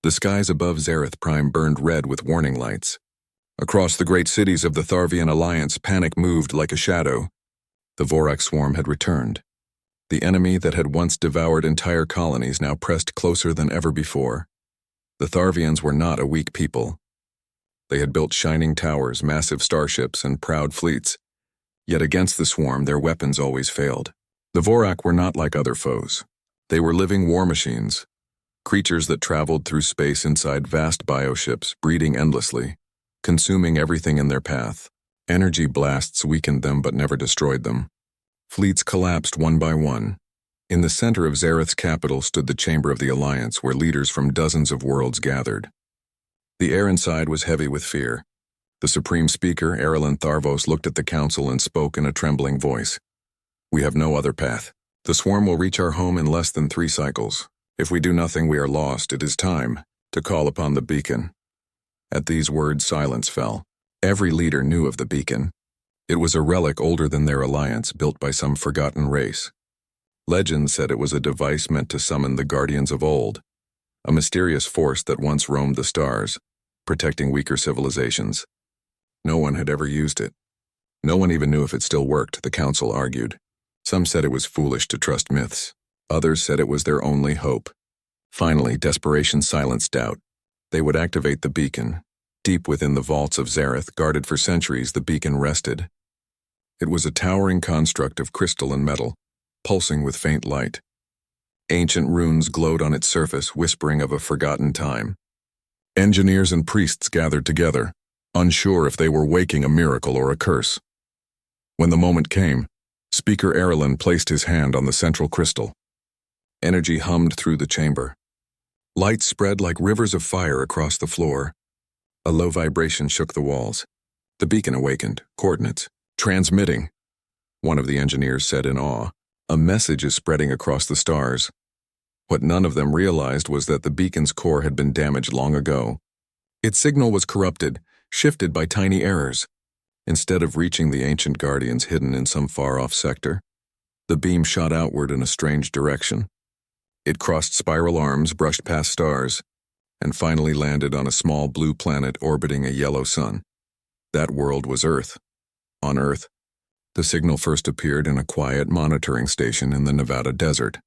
The skies above ZerethPrime burned red with warning lights. Across the great cities of the Tharvian Alliance, panic moved like a shadow. The Vorak swarm had returned. The enemy that had once devoured entire colonies now pressed closer than ever before. The Tharvians were not a weak people. They had built shining towers, massive starships, and proud fleets. Yet against the swarm, their weapons always failed. The Vorak were not like other foes. They were living war machines, creatures that traveled through space inside vast bioships, breeding endlessly, consuming everything in their path. Energy blasts weakened them but never destroyed them. Fleets collapsed one by one. In the center of Zereth's capital stood the Chamber of the Alliance, where leaders from dozens of worlds gathered. The air inside was heavy with fear. The Supreme Speaker, Erlen Tharvos, looked at the council and spoke in a trembling voice. "We have no other path. The swarm will reach our home in less than 3 cycles. If we do nothing, we are lost. It is time to call upon the beacon." At these words, silence fell. Every leader knew of the beacon. It was a relic older than their alliance, built by some forgotten race. Legend said it was a device meant to summon the guardians of old, a mysterious force that once roamed the stars, protecting weaker civilizations. No one had ever used it. No one even knew if it still worked, the council argued. Some said it was foolish to trust myths. Others said it was their only hope. Finally, desperation silenced doubt. They would activate the beacon. Deep within the vaults of Zereth, guarded for centuries, the beacon rested. It was a towering construct of crystal and metal, pulsing with faint light. Ancient runes glowed on its surface, whispering of a forgotten time. Engineers and priests gathered together, unsure if they were waking a miracle or a curse. When the moment came, Speaker Erlen placed his hand on the central crystal. Energy hummed through the chamber. Light spread like rivers of fire across the floor. A low vibration shook the walls. The beacon awakened. Coordinates. Transmitting. One of the engineers said in awe, "A message is spreading across the stars." What none of them realized was that the beacon's core had been damaged long ago. Its signal was corrupted, shifted by tiny errors. Instead of reaching the ancient guardians hidden in some far-off sector, the beam shot outward in a strange direction. It crossed spiral arms, brushed past stars, and finally landed on a small blue planet orbiting a yellow sun. That world was Earth. On Earth, the signal first appeared in a quiet monitoring station in the Nevada desert.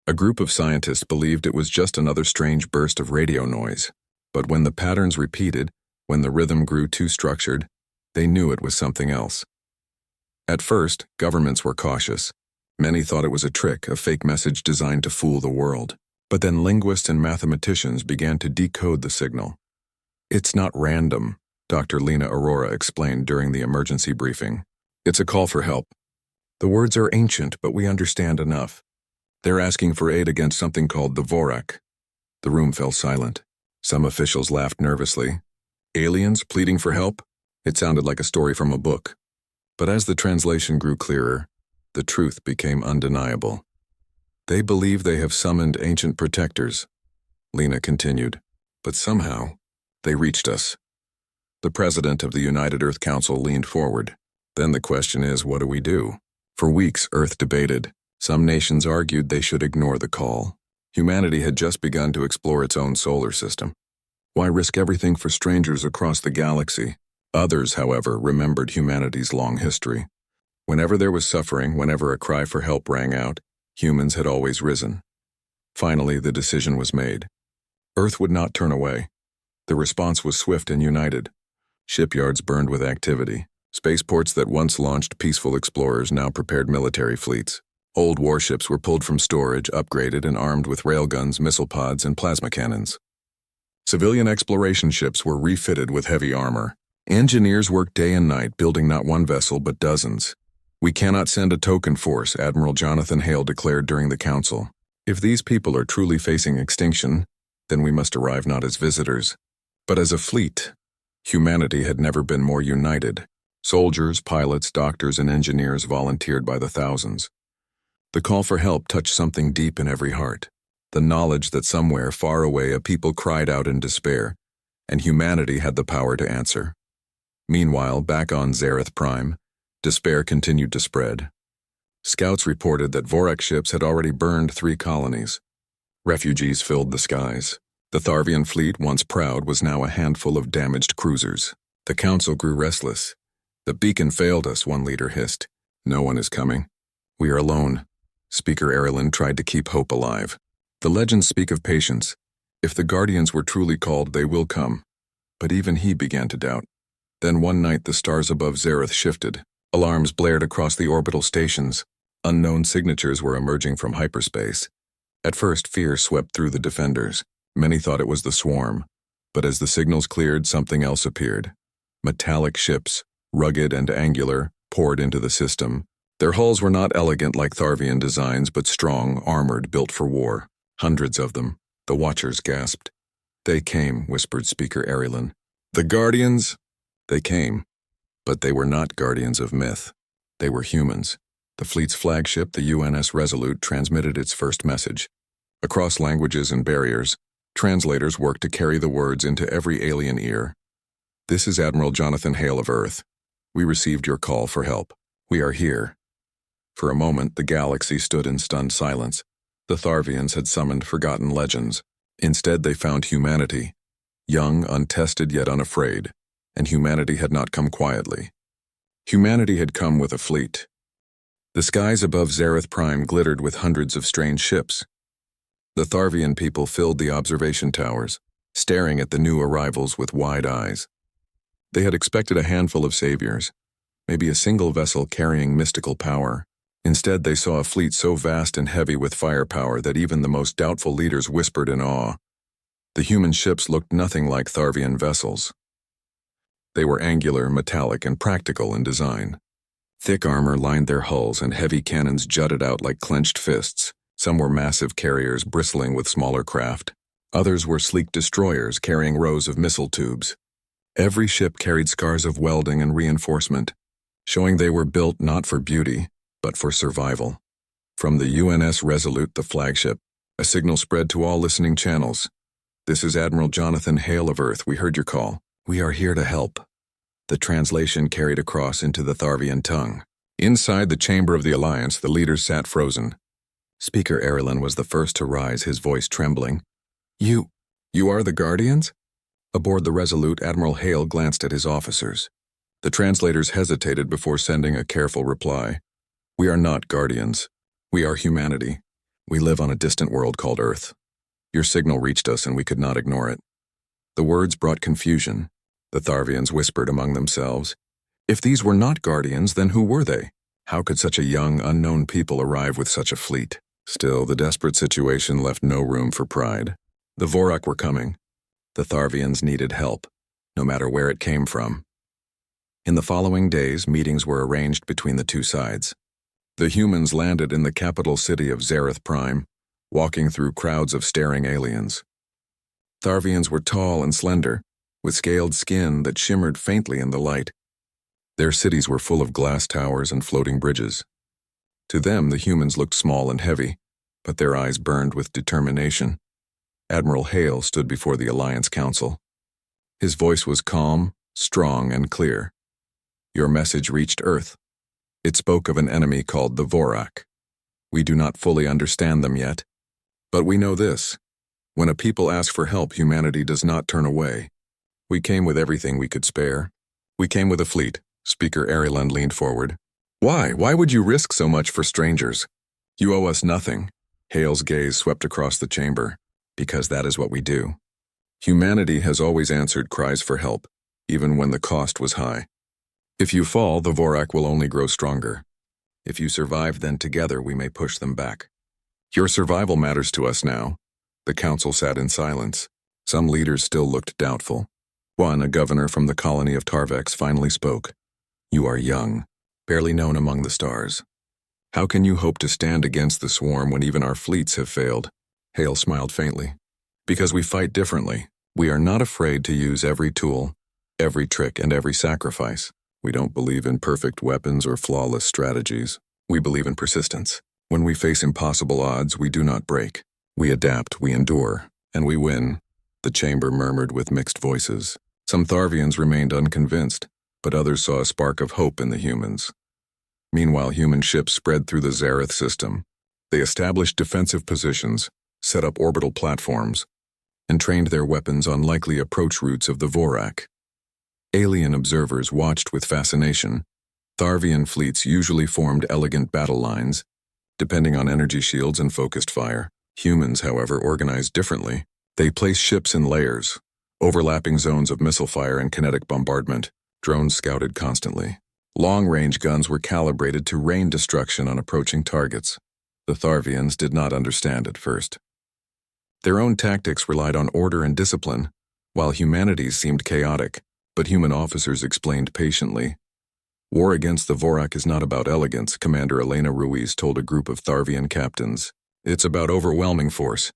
A group of scientists believed it was just another strange burst of radio noise, but when the patterns repeated, when the rhythm grew too structured, they knew it was something else. At first, governments were cautious. Many thought it was a trick, a fake message designed to fool the world. But then linguists and mathematicians began to decode the signal. "It's not random," Dr. Lena Aurora explained during the emergency briefing. "It's a call for help. The words are ancient, but we understand enough. They're asking for aid against something called the Vorak." The room fell silent. Some officials laughed nervously. Aliens pleading for help? It sounded like a story from a book. But as the translation grew clearer, the truth became undeniable. "They believe they have summoned ancient protectors," Lena continued, "but somehow they reached us." The president of the United Earth Council leaned forward. "Then the question is, what do we do?" For weeks, Earth debated. Some nations argued they should ignore the call. Humanity had just begun to explore its own solar system. Why risk everything for strangers across the galaxy? Others, however, remembered humanity's long history. Whenever there was suffering, whenever a cry for help rang out, humans had always risen. Finally, the decision was made. Earth would not turn away. The response was swift and united. Shipyards burned with activity. Spaceports that once launched peaceful explorers now prepared military fleets. Old warships were pulled from storage, upgraded, and armed with railguns, missile pods, and plasma cannons. Civilian exploration ships were refitted with heavy armor. Engineers worked day and night, building not one vessel but dozens. "We cannot send a token force," Admiral Jonathan Hale declared during the council. "If these people are truly facing extinction, then we must arrive not as visitors, but as a fleet." Humanity had never been more united. Soldiers, pilots, doctors, and engineers volunteered by the thousands. The call for help touched something deep in every heart. The knowledge that somewhere far away a people cried out in despair, and humanity had the power to answer. Meanwhile, back on ZerethPrime, despair continued to spread. Scouts reported that Vorak ships had already burned 3 colonies. Refugees filled the skies. The Tharvian fleet, once proud, was now a handful of damaged cruisers. The council grew restless. "The beacon failed us," one leader hissed. "No one is coming. We are alone." Speaker Erilyn tried to keep hope alive. "The legends speak of patience. If the Guardians were truly called, they will come." But even he began to doubt. Then one night the stars above Zareth shifted. Alarms blared across the orbital stations. Unknown signatures were emerging from hyperspace. At first, fear swept through the defenders. Many thought it was the swarm. But as the signals cleared, something else appeared. Metallic ships, rugged and angular, poured into the system. Their hulls were not elegant like Tharvian designs, but strong, armored, built for war. Hundreds of them. The Watchers gasped. "They came," whispered Speaker Erilyn. "The Guardians?" They came. But they were not guardians of myth. They were humans. The fleet's flagship, the UNS Resolute, transmitted its first message. Across languages and barriers, translators worked to carry the words into every alien ear. "This is Admiral Jonathan Hale of Earth. We received your call for help. We are here." For a moment, the galaxy stood in stunned silence. The Tharvians had summoned forgotten legends. Instead, they found humanity. Young, untested, yet unafraid. And humanity had not come quietly. Humanity had come with a fleet. The skies above GalacticPrime glittered with hundreds of strange ships. The Tharvian people filled the observation towers, staring at the new arrivals with wide eyes. They had expected a handful of saviors, maybe a single vessel carrying mystical power. Instead, they saw a fleet so vast and heavy with firepower that even the most doubtful leaders whispered in awe. The human ships looked nothing like Tharvian vessels. They were angular, metallic, and practical in design. Thick armor lined their hulls and heavy cannons jutted out like clenched fists. Some were massive carriers bristling with smaller craft. Others were sleek destroyers carrying rows of missile tubes. Every ship carried scars of welding and reinforcement, showing they were built not for beauty, but for survival. From the UNS Resolute, the flagship, a signal spread to all listening channels. "This is Admiral Jonathan Hale of Earth. We heard your call. We are here to help." The translation carried across into the Tharvian tongue. Inside the chamber of the Alliance, the leaders sat frozen. Speaker Erilyn was the first to rise, his voice trembling. You are the Guardians?" Aboard the Resolute, Admiral Hale glanced at his officers. The translators hesitated before sending a careful reply. "We are not Guardians. We are humanity. We live on a distant world called Earth. Your signal reached us and we could not ignore it." The words brought confusion. The Tharvians whispered among themselves. If these were not Guardians, then who were they? How could such a young, unknown people arrive with such a fleet? Still, the desperate situation left no room for pride. The Vorak were coming. The Tharvians needed help, no matter where it came from. In the following days, meetings were arranged between the two sides. The humans landed in the capital city of GalacticPrime, walking through crowds of staring aliens. Tharvians were tall and slender, with scaled skin that shimmered faintly in the light. Their cities were full of glass towers and floating bridges. To them, the humans looked small and heavy, but their eyes burned with determination. Admiral Hale stood before the Alliance Council. His voice was calm, strong, and clear. "Your message reached Earth. It spoke of an enemy called the Vorak. We do not fully understand them yet, but we know this. When a people ask for help, humanity does not turn away. We came with everything we could spare. We came with a fleet." Speaker Erilyn leaned forward. Why? Why would you risk so much for strangers? You owe us nothing." Hale's gaze swept across the chamber. "Because that is what we do. Humanity has always answered cries for help, even when the cost was high. If you fall, the Vorak will only grow stronger. If you survive, then together we may push them back. Your survival matters to us now." The council sat in silence. Some leaders still looked doubtful. One, a governor from the colony of Tarvex, finally spoke. "You are young, barely known among the stars. How can you hope to stand against the swarm when even our fleets have failed?" Hale smiled faintly. "Because we fight differently. We are not afraid to use every tool, every trick, and every sacrifice. We don't believe in perfect weapons or flawless strategies. We believe in persistence. When we face impossible odds, we do not break. We adapt, we endure, and we win." The chamber murmured with mixed voices. Some Tharvians remained unconvinced, but others saw a spark of hope in the humans. Meanwhile, human ships spread through the Zareth system. They established defensive positions, set up orbital platforms. and trained their weapons on likely approach routes of the Vorak. Alien observers watched with fascination. Tharvian fleets usually formed elegant battle lines, depending on energy shields and focused fire. Humans, however, organized differently. They placed ships in layers, overlapping zones of missile fire and kinetic bombardment. Drones scouted constantly. Long-range guns were calibrated to rain destruction on approaching targets. The Tharvians did not understand at first. Their own tactics relied on order and discipline, while humanity's seemed chaotic, but human officers explained patiently. War against the Vorak is not about elegance, Commander Elena Ruiz told a group of Tharvian captains. It's about overwhelming force.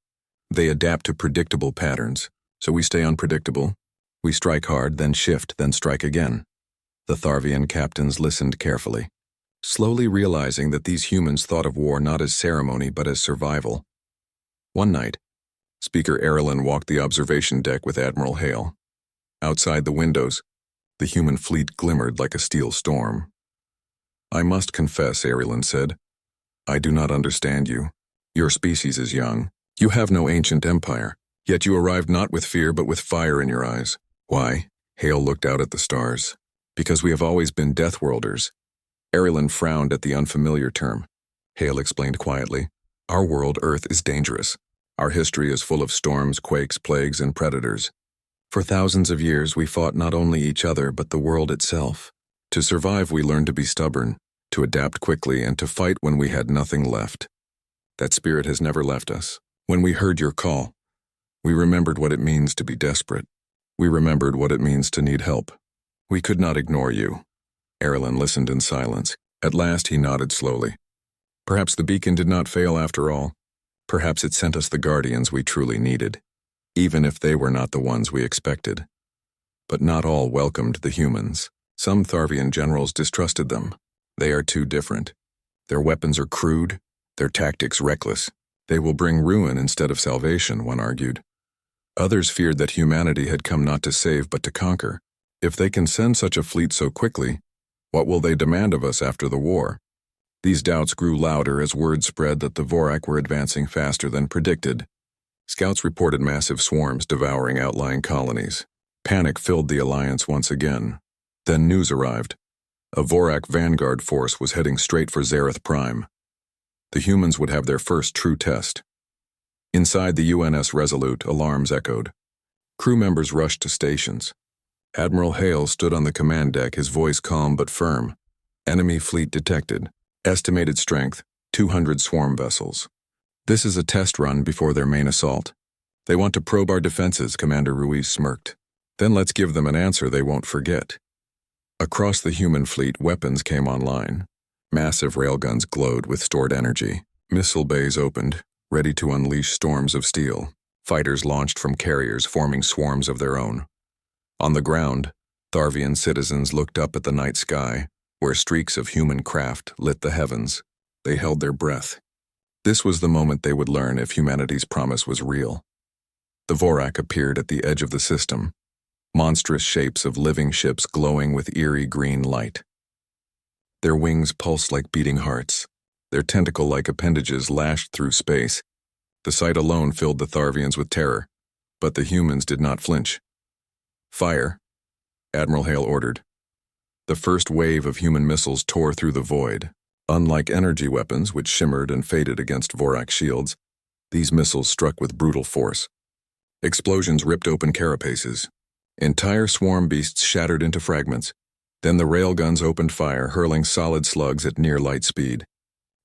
They adapt to predictable patterns, so we stay unpredictable. We strike hard, then shift, then strike again. The Tharvian captains listened carefully, slowly realizing that these humans thought of war not as ceremony but as survival. One night, Speaker Erilyn walked the observation deck with Admiral Hale. Outside the windows, the human fleet glimmered like a steel storm. I must confess, Erilyn said, I do not understand you. Your species is young. You have no ancient empire, yet you arrived not with fear but with fire in your eyes. Why? Hale looked out at the stars. Because we have always been Deathworlders. Erilyn frowned at the unfamiliar term. Hale explained quietly, Our world, Earth, is dangerous. Our history is full of storms, quakes, plagues, and predators. For thousands of years, we fought not only each other but the world itself. To survive, we learned to be stubborn, to adapt quickly, and to fight when we had nothing left. That spirit has never left us. When we heard your call, we remembered what it means to be desperate. We remembered what it means to need help. We could not ignore you. Erilyn listened in silence. At last he nodded slowly. Perhaps the beacon did not fail after all. Perhaps it sent us the guardians we truly needed, even if they were not the ones we expected. But not all welcomed the humans. Some Tharvian generals distrusted them. They are too different. Their weapons are crude, their tactics reckless. They will bring ruin instead of salvation, one argued. Others feared that humanity had come not to save but to conquer. If they can send such a fleet so quickly, what will they demand of us after the war? These doubts grew louder as word spread that the Vorak were advancing faster than predicted. Scouts reported massive swarms devouring outlying colonies. Panic filled the alliance once again. Then news arrived. A Vorak vanguard force was heading straight for ZERITH-Prime. The humans would have their first true test. Inside the UNS Resolute, alarms echoed. Crew members rushed to stations. Admiral Hale stood on the command deck, his voice calm but firm. Enemy fleet detected. Estimated strength, 200 swarm vessels. This is a test run before their main assault. They want to probe our defenses, Commander Ruiz smirked. Then let's give them an answer they won't forget. Across the human fleet, weapons came online. Massive railguns glowed with stored energy. Missile bays opened, ready to unleash storms of steel. Fighters launched from carriers, forming swarms of their own. On the ground, Tharvian citizens looked up at the night sky, where streaks of human craft lit the heavens. They held their breath. This was the moment they would learn if humanity's promise was real. The Vorak appeared at the edge of the system, monstrous shapes of living ships glowing with eerie green light. Their wings pulsed like beating hearts. Their tentacle-like appendages lashed through space. The sight alone filled the Tharvians with terror, but the humans did not flinch. Fire, Admiral Hale ordered. The first wave of human missiles tore through the void. Unlike energy weapons, which shimmered and faded against Vorak shields, these missiles struck with brutal force. Explosions ripped open carapaces. Entire swarm beasts shattered into fragments. Then the railguns opened fire, hurling solid slugs at near light speed.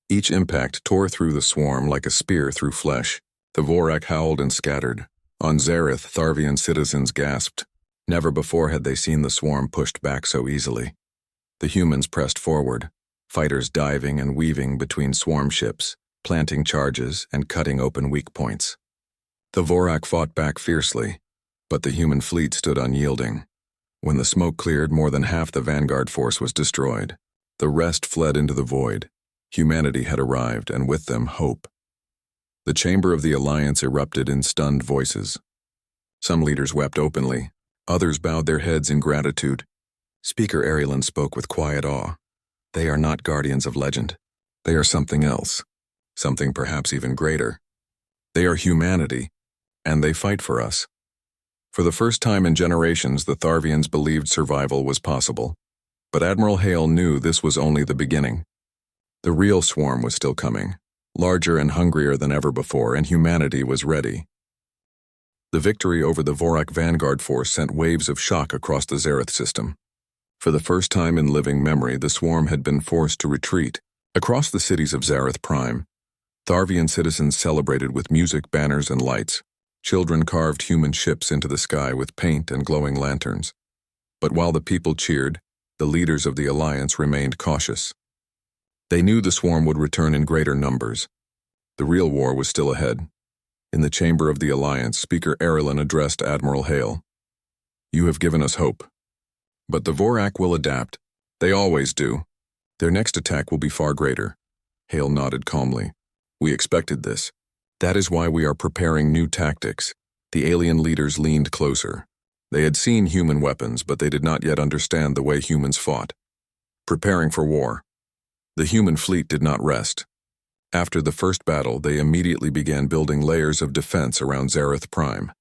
Each impact tore through the swarm like a spear through flesh. The Vorak howled and scattered. On Zerith, Tharvian citizens gasped. Never before had they seen the swarm pushed back so easily. The humans pressed forward, fighters diving and weaving between swarm ships, planting charges and cutting open weak points. The Vorak fought back fiercely, but the human fleet stood unyielding. When the smoke cleared, more than half the vanguard force was destroyed. The rest fled into the void. Humanity had arrived, and with them, hope. The chamber of the Alliance erupted in stunned voices. Some leaders wept openly. Others bowed their heads in gratitude. Speaker Erilyn spoke with quiet awe. They are not guardians of legend. They are something else. Something perhaps even greater. They are humanity, and they fight for us. For the first time in generations, the Tharvians believed survival was possible. But Admiral Hale knew this was only the beginning. The real swarm was still coming, larger and hungrier than ever before, and humanity was ready. The victory over the Vorak Vanguard force sent waves of shock across the Zareth system. For the first time in living memory, the swarm had been forced to retreat. Across the cities of GalacticPrime, Tharvian citizens celebrated with music, banners, and lights. Children carved human ships into the sky with paint and glowing lanterns. But while the people cheered, the leaders of the Alliance remained cautious. They knew the swarm would return in greater numbers. The real war was still ahead. In the chamber of the Alliance, Speaker Erilyn addressed Admiral Hale. "You have given us hope. But the Vorak will adapt. They always do. Their next attack will be far greater." Hale nodded calmly. "We expected this. That is why we are preparing new tactics." The alien leaders leaned closer. They had seen human weapons, but they did not yet understand the way humans fought. Preparing for war. The human fleet did not rest. After the first battle, they immediately began building layers of defense around GalacticPrime.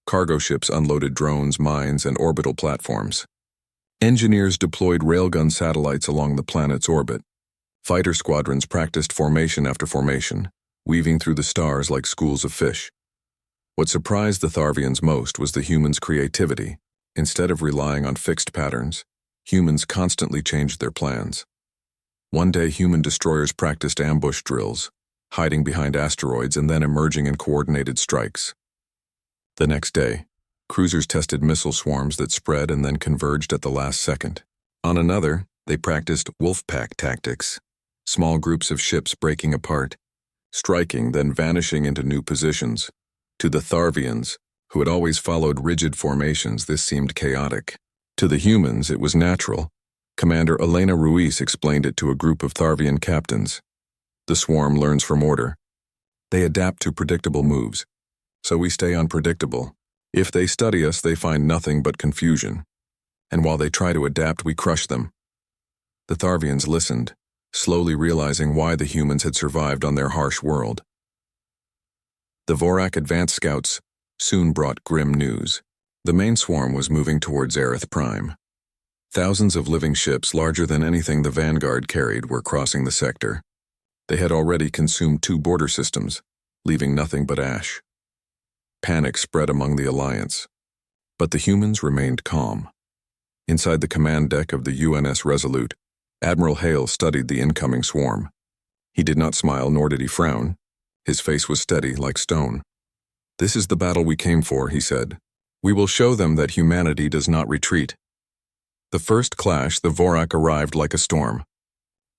Cargo ships unloaded drones, mines, and orbital platforms. Engineers deployed railgun satellites along the planet's orbit. Fighter squadrons practiced formation after formation, weaving through the stars like schools of fish. What surprised the Tharvians most was the humans' creativity. Instead of relying on fixed patterns, humans constantly changed their plans. One day, human destroyers practiced ambush drills, hiding behind asteroids and then emerging in coordinated strikes. The next day, cruisers tested missile swarms that spread and then converged at the last second. On another, they practiced wolf-pack tactics, small groups of ships breaking apart, striking, then vanishing into new positions. To the Tharvians, who had always followed rigid formations, this seemed chaotic. To the humans, it was natural. Commander Elena Ruiz explained it to a group of Tharvian captains. The swarm learns from order. They adapt to predictable moves, so we stay unpredictable. If they study us, they find nothing but confusion. And while they try to adapt, we crush them. The Tharvians listened, slowly realizing why the humans had survived on their harsh world. The Vorak advance scouts soon brought grim news. The main swarm was moving towards GalacticPrime. Thousands of living ships, larger than anything the Vanguard carried, were crossing the sector. They had already consumed 2 border systems, leaving nothing but ash. Panic spread among the Alliance, but the humans remained calm. Inside the command deck of the UNS Resolute, Admiral Hale studied the incoming swarm. He did not smile, nor did he frown. His face was steady, like stone. "This is the battle we came for," he said. "We will show them that humanity does not retreat." The first clash, the Vorak arrived like a storm.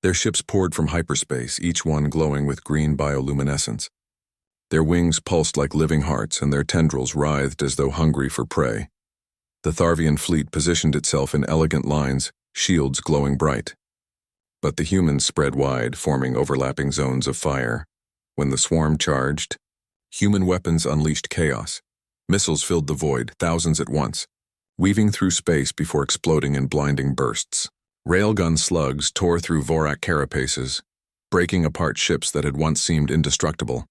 Their ships poured from hyperspace, each one glowing with green bioluminescence. Their wings pulsed like living hearts, and their tendrils writhed as though hungry for prey. The Tharvian fleet positioned itself in elegant lines, shields glowing bright. But the humans spread wide, forming overlapping zones of fire. When the swarm charged, human weapons unleashed chaos. Missiles filled the void, thousands at once, weaving through space before exploding in blinding bursts. Railgun slugs tore through Vorak carapaces, breaking apart ships that had once seemed indestructible.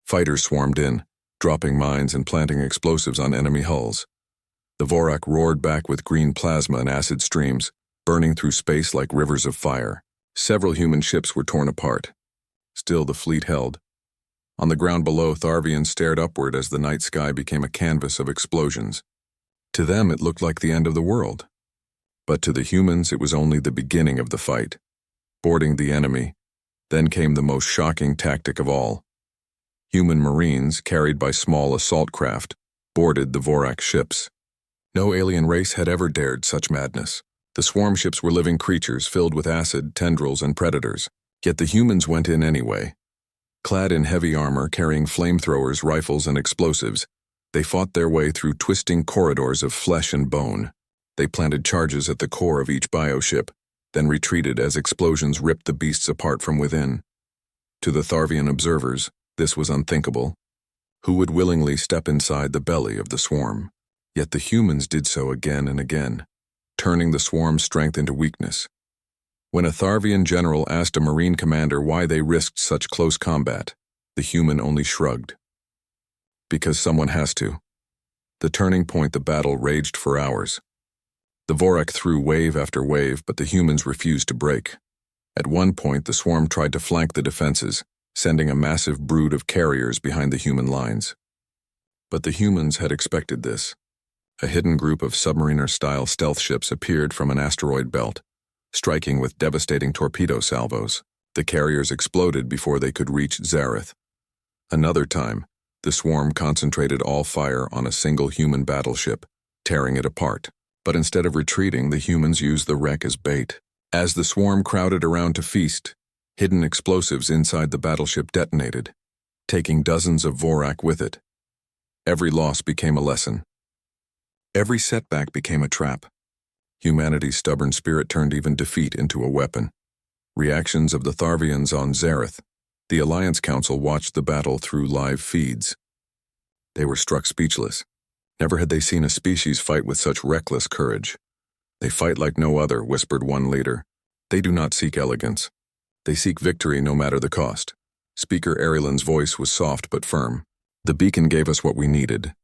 Fighters swarmed in, dropping mines and planting explosives on enemy hulls. The Vorak roared back with green plasma and acid streams, burning through space like rivers of fire. Several human ships were torn apart. Still, the fleet held. On the ground below, Tharvians stared upward as the night sky became a canvas of explosions. To them, it looked like the end of the world. But to the humans, it was only the beginning of the fight. Boarding the enemy. Then came the most shocking tactic of all. Human marines, carried by small assault craft, boarded the Vorak ships. No alien race had ever dared such madness. The swarm ships were living creatures filled with acid, tendrils, and predators. Yet the humans went in anyway. Clad in heavy armor, carrying flamethrowers, rifles, and explosives, they fought their way through twisting corridors of flesh and bone. They planted charges at the core of each bioship, then retreated as explosions ripped the beasts apart from within. To the Tharvian observers, this was unthinkable. Who would willingly step inside the belly of the swarm? Yet the humans did so again and again, turning the swarm's strength into weakness. When a Tharvian general asked a Marine commander why they risked such close combat, the human only shrugged. because someone has to. The turning point, the battle raged for hours. The Vorak threw wave after wave, but the humans refused to break. At one point, the swarm tried to flank the defenses, sending a massive brood of carriers behind the human lines. But the humans had expected this. A hidden group of submariner-style stealth ships appeared from an asteroid belt, striking with devastating torpedo salvos. The carriers exploded before they could reach Zareth. Another time, the swarm concentrated all fire on a single human battleship, tearing it apart. But instead of retreating, the humans used the wreck as bait. As the swarm crowded around to feast, hidden explosives inside the battleship detonated, taking dozens of Vorak with it. Every loss became a lesson. Every setback became a trap. Humanity's stubborn spirit turned even defeat into a weapon. Reactions of the Tharvians on Zareth. The Alliance Council watched the battle through live feeds. They were struck speechless. Never had they seen a species fight with such reckless courage. "They fight like no other," whispered one leader. "They do not seek elegance. They seek victory no matter the cost." Speaker Arilan's voice was soft but firm. "The beacon gave us what we needed.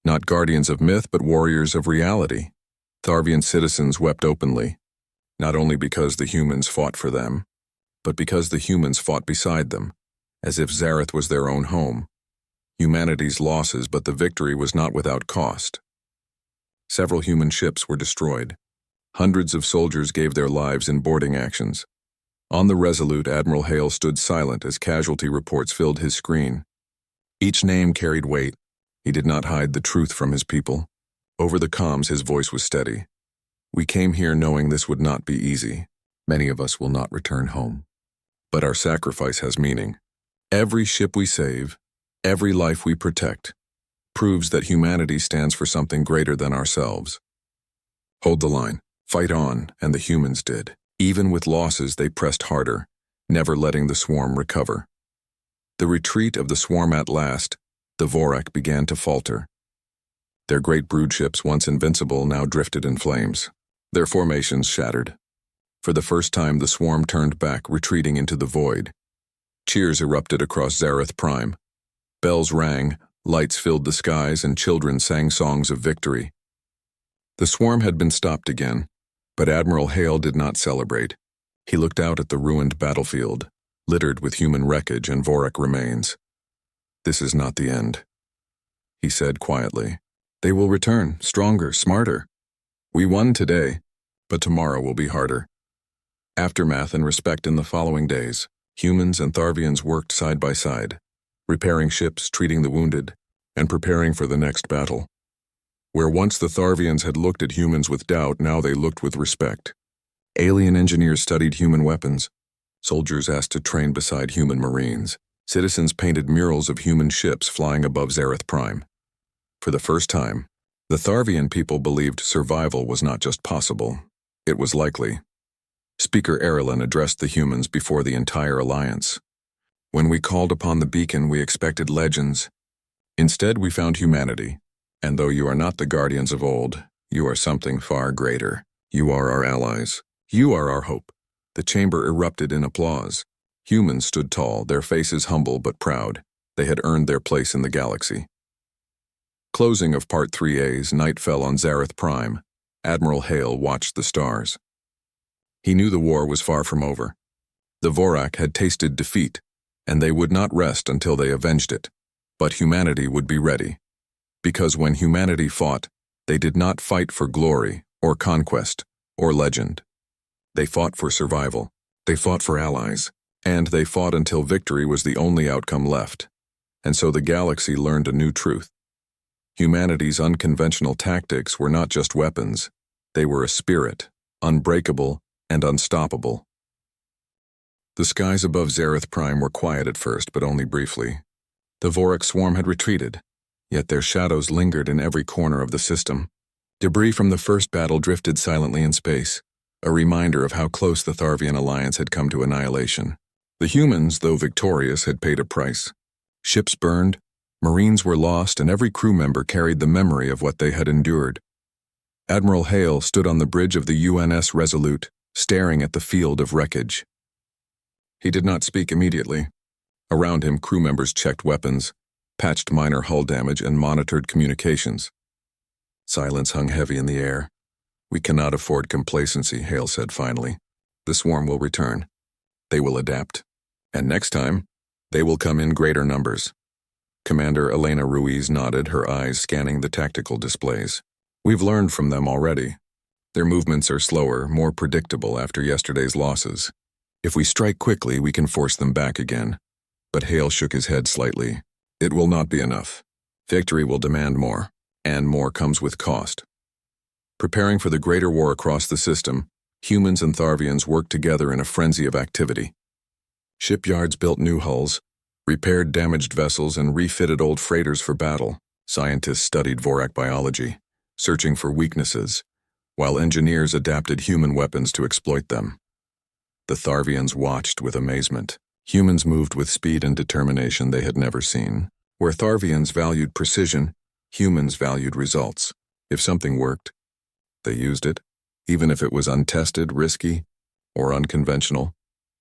Not guardians of myth, but warriors of reality." Tharvian citizens wept openly, not only because the humans fought for them, but because the humans fought beside them, as if Zareth was their own home. Humanity's losses, but the victory was not without cost. Several human ships were destroyed. Hundreds of soldiers gave their lives in boarding actions. On the Resolute, Admiral Hale stood silent as casualty reports filled his screen. Each name carried weight. He did not hide the truth from his people. Over the comms, his voice was steady. "We came here knowing this would not be easy. Many of us will not return home. But our sacrifice has meaning. Every ship we save, every life we protect, proves that humanity stands for something greater than ourselves. Hold the line, fight on," and the humans did. Even with losses, they pressed harder, never letting the swarm recover. The retreat of the swarm at last, the Vorak began to falter. Their great brood ships, once invincible, now drifted in flames. Their formations shattered. For the first time, the swarm turned back, retreating into the void. Cheers erupted across Zareth Prime. Bells rang, lights filled the skies, and children sang songs of victory. The swarm had been stopped again, but Admiral Hale did not celebrate. He looked out at the ruined battlefield, littered with human wreckage and Vorak remains. "This is not the end," he said quietly. "They will return, stronger, smarter. We won today, but tomorrow will be harder." Aftermath and respect. In the following days, humans and Tharvians worked side by side, repairing ships, treating the wounded, and preparing for the next battle. Where once the Tharvians had looked at humans with doubt, now they looked with respect. Alien engineers studied human weapons. Soldiers asked to train beside human marines. Citizens painted murals of human ships flying above Zareth Prime. For the first time, the Tharvian people believed survival was not just possible, it was likely. Speaker Arilan addressed the humans before the entire alliance. "When we called upon the beacon, we expected legends. Instead, we found humanity. And though you are not the guardians of old, you are something far greater. You are our allies. You are our hope." The chamber erupted in applause. Humans stood tall, their faces humble but proud. They had earned their place in the galaxy. Closing of Part 3A's Night fell on Zareth Prime. Admiral Hale watched the stars. He knew the war was far from over. The Vorak had tasted defeat, and they would not rest until they avenged it. But humanity would be ready. Because when humanity fought, they did not fight for glory, or conquest, or legend. They fought for survival. They fought for allies. And they fought until victory was the only outcome left. And so the galaxy learned a new truth. Humanity's unconventional tactics were not just weapons. They were a spirit, unbreakable and unstoppable. The skies above Zareth Prime were quiet at first, but only briefly. The Vorak swarm had retreated, yet their shadows lingered in every corner of the system. Debris from the first battle drifted silently in space, a reminder of how close the Tharvian alliance had come to annihilation. The humans, though victorious, had paid a price. Ships burned, Marines were lost, and every crew member carried the memory of what they had endured. Admiral Hale stood on the bridge of the UNS Resolute, staring at the field of wreckage. He did not speak immediately. Around him, crew members checked weapons. patched minor hull damage, and monitored communications. Silence hung heavy in the air. "We cannot afford complacency," Hale said finally. "The swarm will return. They will adapt. And next time, they will come in greater numbers." Commander Elena Ruiz nodded, her eyes scanning the tactical displays. "We've learned from them already. Their movements are slower, more predictable after yesterday's losses. If we strike quickly, we can force them back again." But Hale shook his head slightly. "It will not be enough. Victory will demand more, and more comes with cost." Preparing for the greater war across the system, humans and Tharvians worked together in a frenzy of activity. Shipyards built new hulls, repaired damaged vessels, and refitted old freighters for battle. Scientists studied Vorak biology, searching for weaknesses, while engineers adapted human weapons to exploit them. The Tharvians watched with amazement. Humans moved with speed and determination they had never seen. Where Tharvians valued precision, humans valued results. If something worked, they used it, even if it was untested, risky, or unconventional.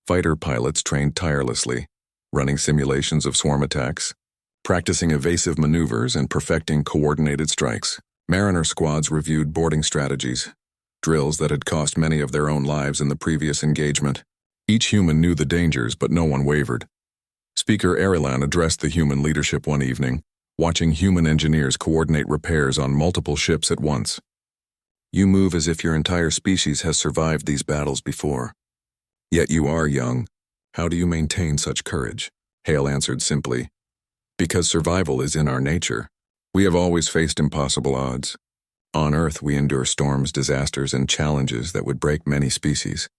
Fighter pilots trained tirelessly, running simulations of swarm attacks, practicing evasive maneuvers, and perfecting coordinated strikes. Mariner squads reviewed boarding strategies, drills that had cost many of their own lives in the previous engagement. Each human knew the dangers, but no one wavered. Speaker Arilan addressed the human leadership one evening, watching human engineers coordinate repairs on multiple ships at once. "You move as if your entire species has survived these battles before. Yet you are young. How do you maintain such courage?" Hale answered simply, "Because survival is in our nature. We have always faced impossible odds. On Earth, we endure storms, disasters, and challenges that would break many species.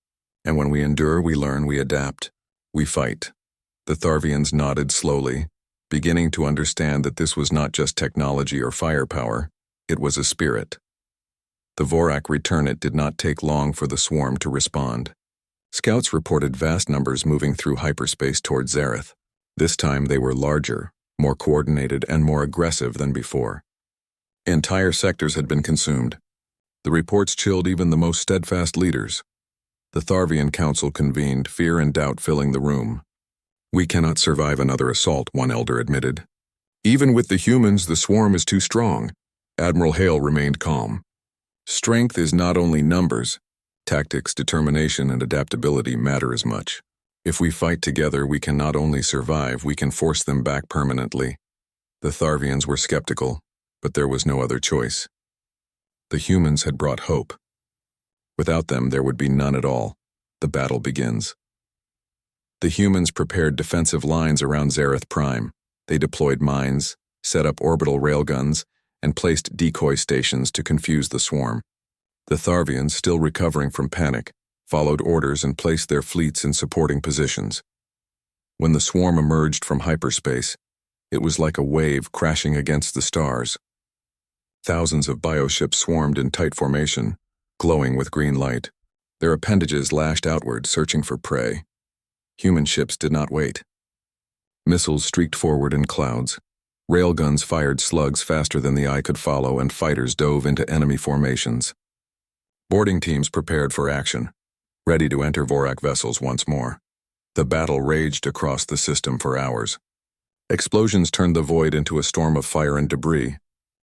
And when we endure, we learn, we adapt, we fight." The Tharvians nodded slowly, beginning to understand that this was not just technology or firepower, it was a spirit. The Vorak return. It did not take long for the swarm to respond. Scouts reported vast numbers moving through hyperspace toward Zareth. This time they were larger, more coordinated, and more aggressive than before. Entire sectors had been consumed. The reports chilled even the most steadfast leaders. The Tharvian Council convened, fear and doubt filling the room. "We cannot survive another assault," one elder admitted. "Even with the humans, the swarm is too strong." Admiral Hale remained calm. "Strength is not only numbers. Tactics, determination, and adaptability matter as much. If we fight together, we can not only survive, we can force them back permanently." The Tharvians were skeptical, but there was no other choice. The humans had brought hope. Without them, there would be none at all. The battle begins. The humans prepared defensive lines around Zareth Prime. They deployed mines, set up orbital railguns, and placed decoy stations to confuse the swarm. The Tharvians, still recovering from panic, followed orders and placed their fleets in supporting positions. When the swarm emerged from hyperspace, it was like a wave crashing against the stars. Thousands of bioships swarmed in tight formation, glowing with green light. Their appendages lashed outward, searching for prey. Human ships did not wait. Missiles streaked forward in clouds. Railguns fired slugs faster than the eye could follow, and fighters dove into enemy formations. Boarding teams prepared for action, ready to enter Vorak vessels once more. The battle raged across the system for hours. Explosions turned the void into a storm of fire and debris.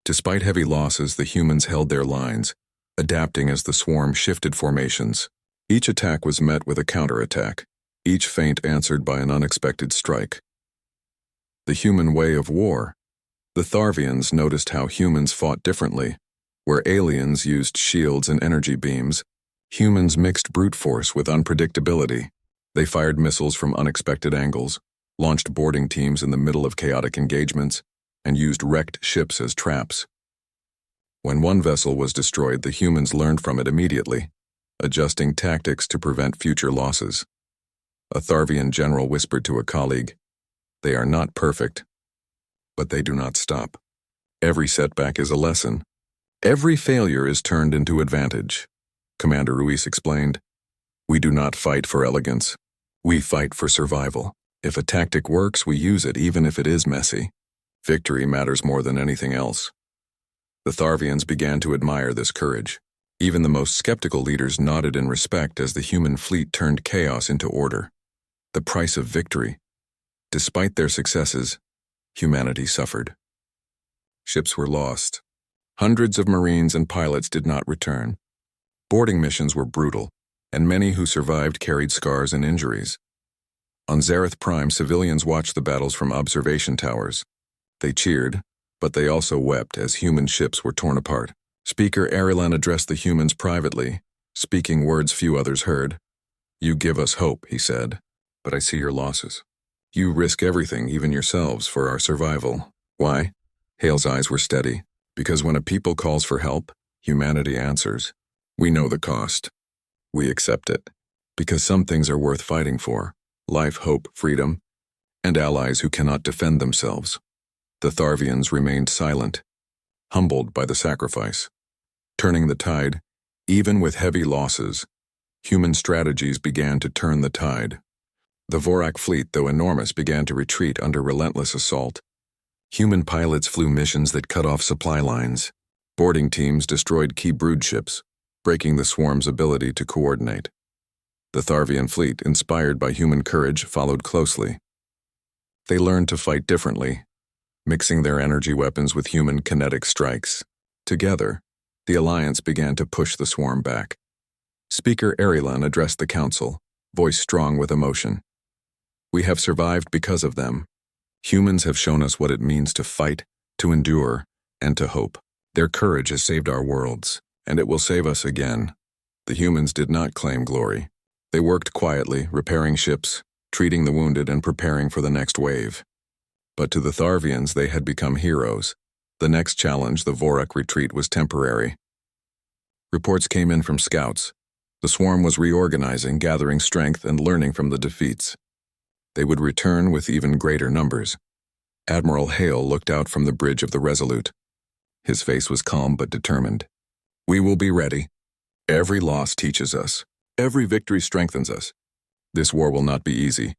Despite heavy losses, the humans held their lines, adapting as the swarm shifted formations. Each attack was met with a counterattack, each feint answered by an unexpected strike. The human way of war. The Tharvians noticed how humans fought differently. Where aliens used shields and energy beams, humans mixed brute force with unpredictability. They fired missiles from unexpected angles, launched boarding teams in the middle of chaotic engagements, and used wrecked ships as traps. When one vessel was destroyed, the humans learned from it immediately, adjusting tactics to prevent future losses. A Tharvian general whispered to a colleague, "They are not perfect, but they do not stop. Every setback is a lesson. Every failure is turned into advantage." Commander Ruiz explained, "We do not fight for elegance. We fight for survival. If a tactic works, we use it even if it is messy. Victory matters more than anything else." The Tharvians began to admire this courage. Even the most skeptical leaders nodded in respect as the human fleet turned chaos into order. The price of victory. Despite their successes, Humanity suffered. Ships were lost. Hundreds of Marines and pilots did not return. Boarding missions were brutal, and many who survived carried scars and injuries. On Zareth Prime, civilians watched the battles from observation towers. They cheered, but they also wept as human ships were torn apart. Speaker Arilan addressed the humans privately, speaking words few others heard. "You give us hope," he said, "but I see your losses. You risk everything, even yourselves, for our survival." Why? Hale's eyes were steady. Because when a people calls for help, humanity answers. We know the cost. We accept it. Because some things are worth fighting for: life, hope, freedom, and allies who cannot defend themselves. The Tharvians remained silent, humbled by the sacrifice. Turning the tide, even with heavy losses, human strategies began to turn the tide. The Vorak fleet, though enormous, began to retreat under relentless assault. Human pilots flew missions that cut off supply lines. Boarding teams destroyed key brood ships, breaking the swarm's ability to coordinate. The Tharvian fleet, inspired by human courage, followed closely. They learned to fight differently, mixing their energy weapons with human kinetic strikes. Together, the Alliance began to push the swarm back. Speaker Arilan addressed the council, voice strong with emotion. "We have survived because of them. Humans have shown us what it means to fight, to endure, and to hope. Their courage has saved our worlds, and it will save us again." The humans did not claim glory. They worked quietly, repairing ships, treating the wounded, and preparing for the next wave. But to the Tharvians, they had become heroes. The next challenge, the Vorak retreat, was temporary. Reports came in from scouts. The swarm was reorganizing, gathering strength, and learning from the defeats. They would return with even greater numbers. Admiral Hale looked out from the bridge of the Resolute. His face was calm but determined. "We will be ready. Every loss teaches us. Every victory strengthens us. This war will not be easy,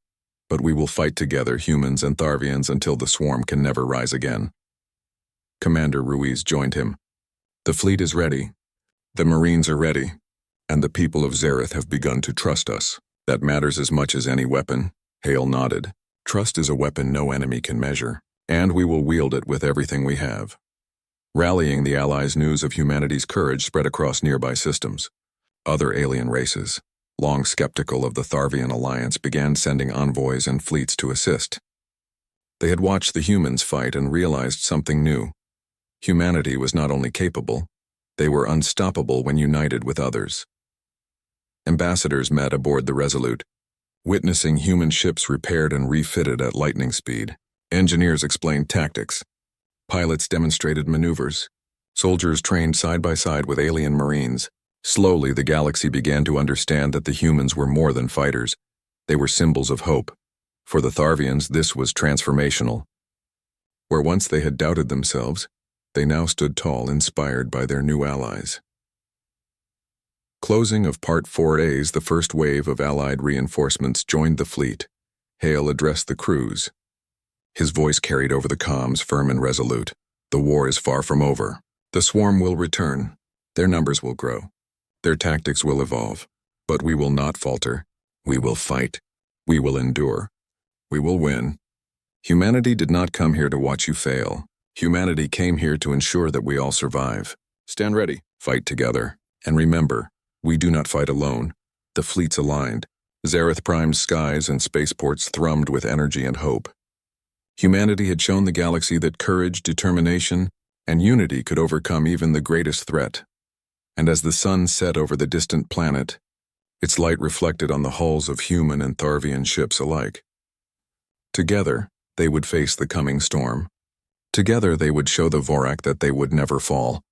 but we will fight together, humans and Tharvians, until the swarm can never rise again." Commander Ruiz joined him. "The fleet is ready. The Marines are ready. And the people of Zareth have begun to trust us. That matters as much as any weapon." Hale nodded. "Trust is a weapon no enemy can measure, and we will wield it with everything we have." Rallying the Allies, news of humanity's courage spread across nearby systems. Other alien races, long skeptical of the Tharvian alliance, began sending envoys and fleets to assist. They had watched the humans fight and realized something new. Humanity was not only capable, they were unstoppable when united with others. Ambassadors met aboard the Resolute, witnessing human ships repaired and refitted at lightning speed. Engineers explained tactics. Pilots demonstrated maneuvers. Soldiers trained side by side with alien Marines. Slowly, the galaxy began to understand that the humans were more than fighters. They were symbols of hope. For the Tharvians, this was transformational. Where once they had doubted themselves, they now stood tall, inspired by their new allies. Closing of Part 4A's, the first wave of Allied reinforcements joined the fleet. Hale addressed the crews. His voice carried over the comms, firm and resolute. "The war is far from over. The swarm will return. Their numbers will grow. Their tactics will evolve. But we will not falter. We will fight. We will endure. We will win. Humanity did not come here to watch you fail. Humanity came here to ensure that we all survive. Stand ready. Fight together. And remember, we do not fight alone. The fleet's aligned. Zareth Prime's skies and spaceports thrummed with energy and hope. Humanity had shown the galaxy that courage, determination, and unity could overcome even the greatest threat. And as the sun set over the distant planet, its light reflected on the hulls of human and Tharvian ships alike. Together, they would face the coming storm. Together, they would show the Vorak that they would never fall.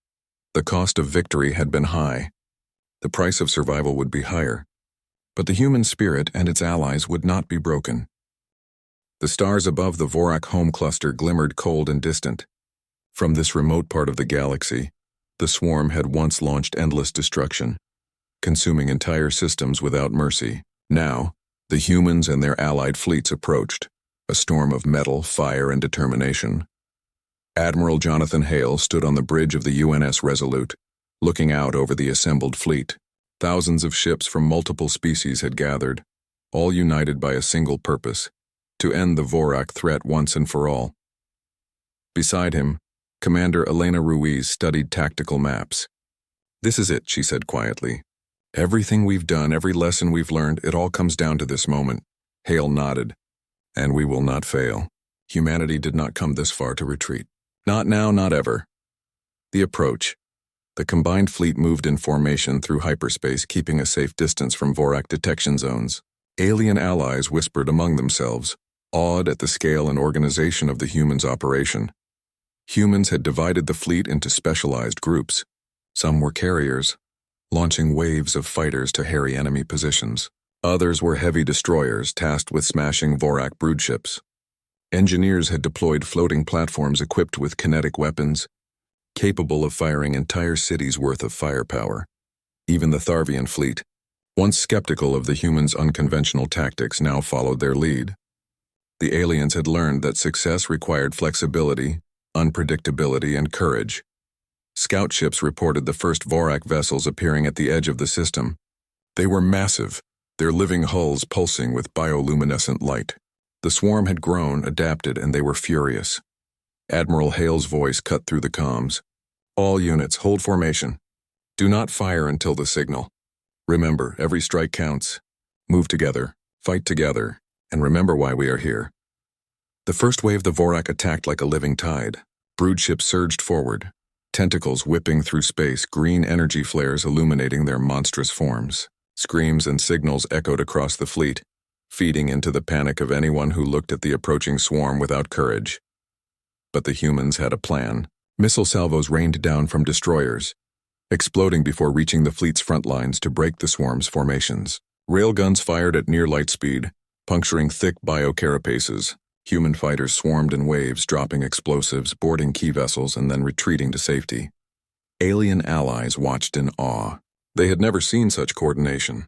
The cost of victory had been high. The price of survival would be higher. But the human spirit and its allies would not be broken. The stars above the Vorak home cluster glimmered cold and distant. From this remote part of the galaxy, the swarm had once launched endless destruction, consuming entire systems without mercy. Now, the humans and their allied fleets approached, a storm of metal, fire, and determination. Admiral Jonathan Hale stood on the bridge of the UNS Resolute, looking out over the assembled fleet. Thousands of ships from multiple species had gathered, all united by a single purpose: to end the Vorak threat once and for all. Beside him, Commander Elena Ruiz studied tactical maps. "This is it," she said quietly. "Everything we've done, every lesson we've learned, it all comes down to this moment." Hale nodded. "And we will not fail. Humanity did not come this far to retreat. Not now, not ever." The approach. The combined fleet moved in formation through hyperspace, keeping a safe distance from Vorak detection zones. Alien allies whispered among themselves, awed at the scale and organization of the humans' operation. Humans had divided the fleet into specialized groups. Some were carriers, launching waves of fighters to harry enemy positions. Others were heavy destroyers tasked with smashing Vorak broodships. Engineers had deployed floating platforms equipped with kinetic weapons, capable of firing entire cities' worth of firepower. Even the Tharvian fleet, once skeptical of the humans' unconventional tactics, now followed their lead. The aliens had learned that success required flexibility, unpredictability, and courage. Scout ships reported the first Vorak vessels appearing at the edge of the system. They were massive, their living hulls pulsing with bioluminescent light. The swarm had grown, adapted, and they were furious. Admiral Hale's voice cut through the comms. "All units, hold formation. Do not fire until the signal. Remember, every strike counts. Move together, fight together, and remember why we are here." The first wave of Vorak attacked like a living tide. Broodships surged forward, tentacles whipping through space, green energy flares illuminating their monstrous forms. Screams and signals echoed across the fleet, feeding into the panic of anyone who looked at the approaching swarm without courage. But the humans had a plan. Missile salvos rained down from destroyers, exploding before reaching the fleet's front lines to break the swarm's formations. Railguns fired at near light speed, puncturing thick biocarapaces. Human fighters swarmed in waves, dropping explosives, boarding key vessels, and then retreating to safety. Alien allies watched in awe. They had never seen such coordination.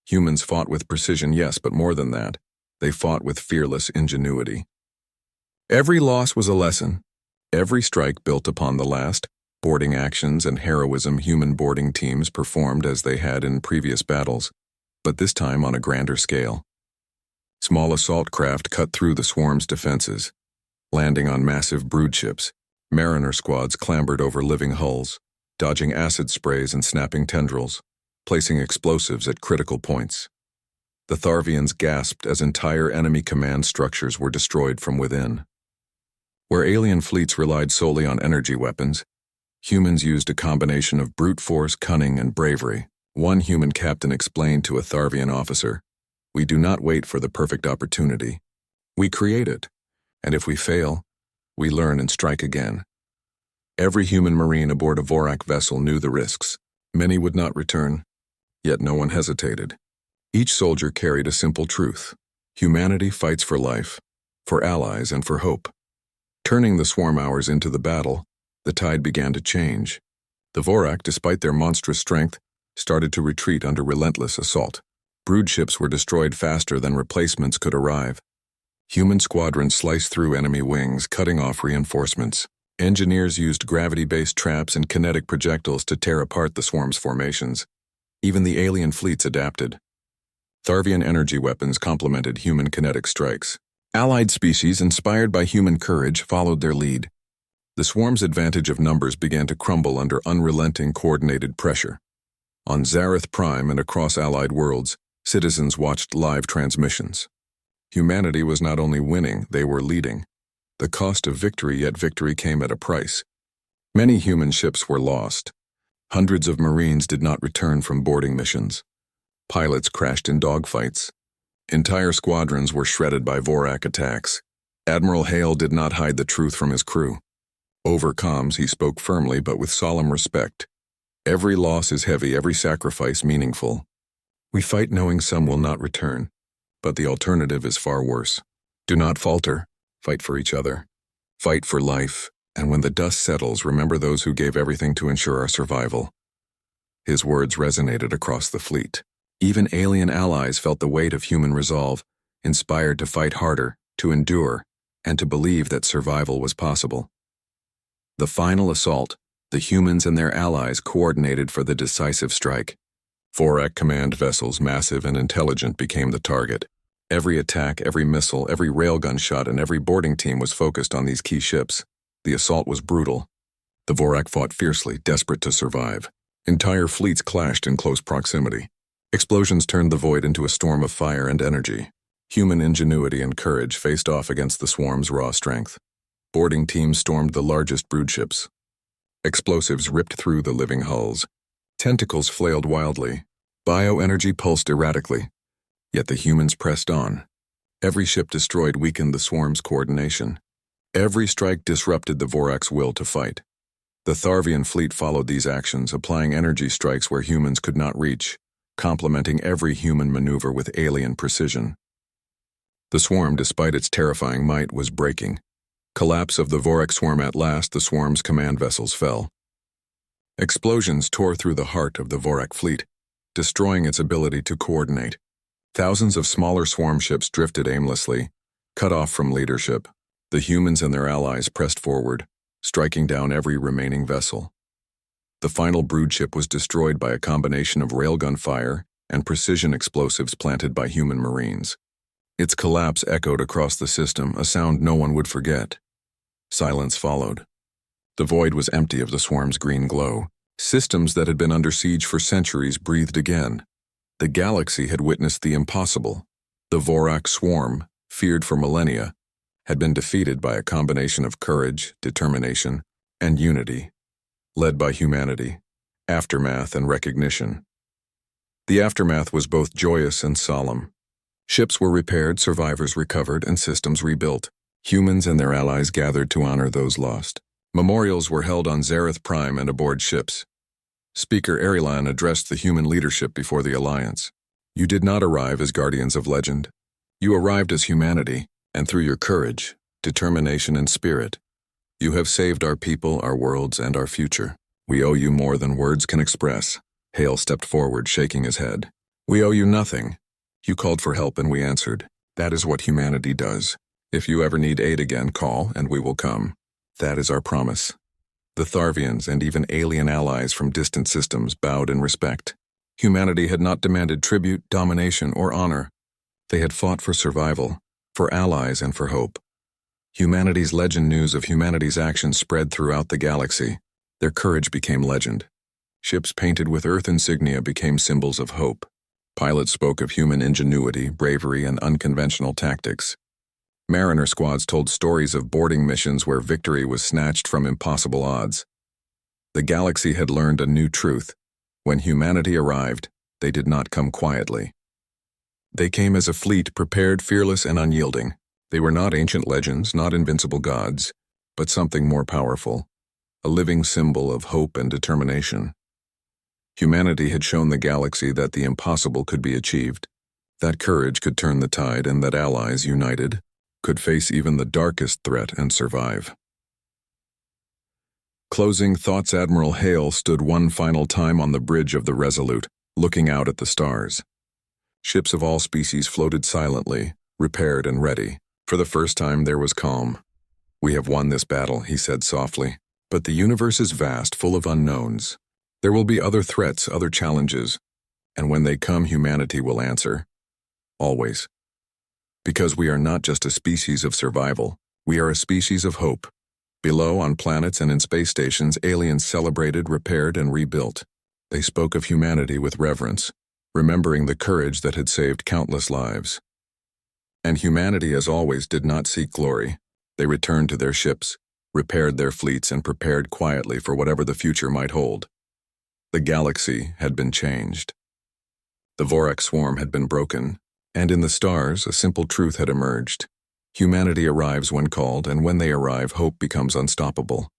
Humans fought with precision, yes, but more than that, they fought with fearless ingenuity. Every loss was a lesson. Every strike built upon the last. Boarding actions and heroism human boarding teams performed as they had in previous battles, but this time on a grander scale. Small assault craft cut through the swarm's defenses, landing on massive broodships. Mariner squads clambered over living hulls, dodging acid sprays and snapping tendrils, placing explosives at critical points. The Tharvians gasped as entire enemy command structures were destroyed from within. Where alien fleets relied solely on energy weapons, humans used a combination of brute force, cunning, and bravery. One human captain explained to a Tharvian officer, "We do not wait for the perfect opportunity. We create it, and if we fail, we learn and strike again." Every human marine aboard a Vorak vessel knew the risks. Many would not return, yet no one hesitated. Each soldier carried a simple truth. Humanity fights for life, for allies, and for hope. Turning the swarm hours into the battle, the tide began to change. The Vorak, despite their monstrous strength, started to retreat under relentless assault. Broodships were destroyed faster than replacements could arrive. Human squadrons sliced through enemy wings, cutting off reinforcements. Engineers used gravity-based traps and kinetic projectiles to tear apart the swarm's formations. Even the alien fleets adapted. Tharvian energy weapons complemented human kinetic strikes. Allied species, inspired by human courage, followed their lead. The swarm's advantage of numbers began to crumble under unrelenting coordinated pressure. On Zareth Prime and across Allied worlds, citizens watched live transmissions. Humanity was not only winning, they were leading. The cost of victory, yet victory came at a price. Many human ships were lost. Hundreds of Marines did not return from boarding missions. Pilots crashed in dogfights. Entire squadrons were shredded by Vorak attacks. Admiral Hale did not hide the truth from his crew. Over comms, he spoke firmly but with solemn respect. Every loss is heavy, every sacrifice meaningful. We fight knowing some will not return, but the alternative is far worse. Do not falter. Fight for each other. Fight for life, and when the dust settles, remember those who gave everything to ensure our survival. His words resonated across the fleet. Even alien allies felt the weight of human resolve, inspired to fight harder, to endure, and to believe that survival was possible. The final assault, the humans and their allies coordinated for the decisive strike. Vorak command vessels, massive and intelligent, became the target. Every attack, every missile, every railgun shot, and every boarding team was focused on these key ships. The assault was brutal. The Vorak fought fiercely, desperate to survive. Entire fleets clashed in close proximity. Explosions turned the void into a storm of fire and energy. Human ingenuity and courage faced off against the swarm's raw strength. Boarding teams stormed the largest broodships. Explosives ripped through the living hulls. Tentacles flailed wildly. Bioenergy pulsed erratically. Yet the humans pressed on. Every ship destroyed weakened the swarm's coordination. Every strike disrupted the Vorak's will to fight. The Tharvian fleet followed these actions, applying energy strikes where humans could not reach, complementing every human maneuver with alien precision. The swarm, despite its terrifying might, was breaking. Collapse of the Vorak swarm at last, the swarm's command vessels fell. Explosions tore through the heart of the Vorak fleet, destroying its ability to coordinate. Thousands of smaller swarm ships drifted aimlessly, cut off from leadership. The humans and their allies pressed forward, striking down every remaining vessel. The final broodship was destroyed by a combination of railgun fire and precision explosives planted by human marines. Its collapse echoed across the system, a sound no one would forget. Silence followed. The void was empty of the swarm's green glow. Systems that had been under siege for centuries breathed again. The galaxy had witnessed the impossible. The Vorak swarm, feared for millennia, had been defeated by a combination of courage, determination, and unity, led by humanity, aftermath, and recognition. The aftermath was both joyous and solemn. Ships were repaired, survivors recovered, and systems rebuilt. Humans and their allies gathered to honor those lost. Memorials were held on Zereth Prime and aboard ships. Speaker Arilan addressed the human leadership before the Alliance. You did not arrive as guardians of legend. You arrived as humanity, and through your courage, determination, and spirit, you have saved our people, our worlds, and our future. We owe you more than words can express. Hale stepped forward, shaking his head. We owe you nothing. You called for help and we answered. That is what humanity does. If you ever need aid again, call and we will come. That is our promise. The Tharvians and even alien allies from distant systems bowed in respect. Humanity had not demanded tribute, domination, or honor. They had fought for survival, for allies, and for hope. Humanity's legend, news of humanity's actions spread throughout the galaxy. Their courage became legend. Ships painted with Earth insignia became symbols of hope. Pilots spoke of human ingenuity, bravery, and unconventional tactics. Mariner squads told stories of boarding missions where victory was snatched from impossible odds. The galaxy had learned a new truth. When humanity arrived, they did not come quietly. They came as a fleet prepared, fearless, and unyielding. They were not ancient legends, not invincible gods, but something more powerful, a living symbol of hope and determination. Humanity had shown the galaxy that the impossible could be achieved, that courage could turn the tide, and that allies, united, could face even the darkest threat and survive. Closing thoughts. Admiral Hale stood one final time on the bridge of the Resolute, looking out at the stars. Ships of all species floated silently, repaired and ready. For the first time there was calm. We have won this battle, he said softly, but the universe is vast, full of unknowns. There will be other threats, other challenges, and when they come, humanity will answer. Always. Because we are not just a species of survival, we are a species of hope. Below, on planets and in space stations, aliens celebrated, repaired, and rebuilt. They spoke of humanity with reverence, remembering the courage that had saved countless lives. And humanity, as always, did not seek glory. They returned to their ships, repaired their fleets, and prepared quietly for whatever the future might hold. The galaxy had been changed. The Vorak swarm had been broken, and in the stars, a simple truth had emerged. Humanity arrives when called, and when they arrive, hope becomes unstoppable.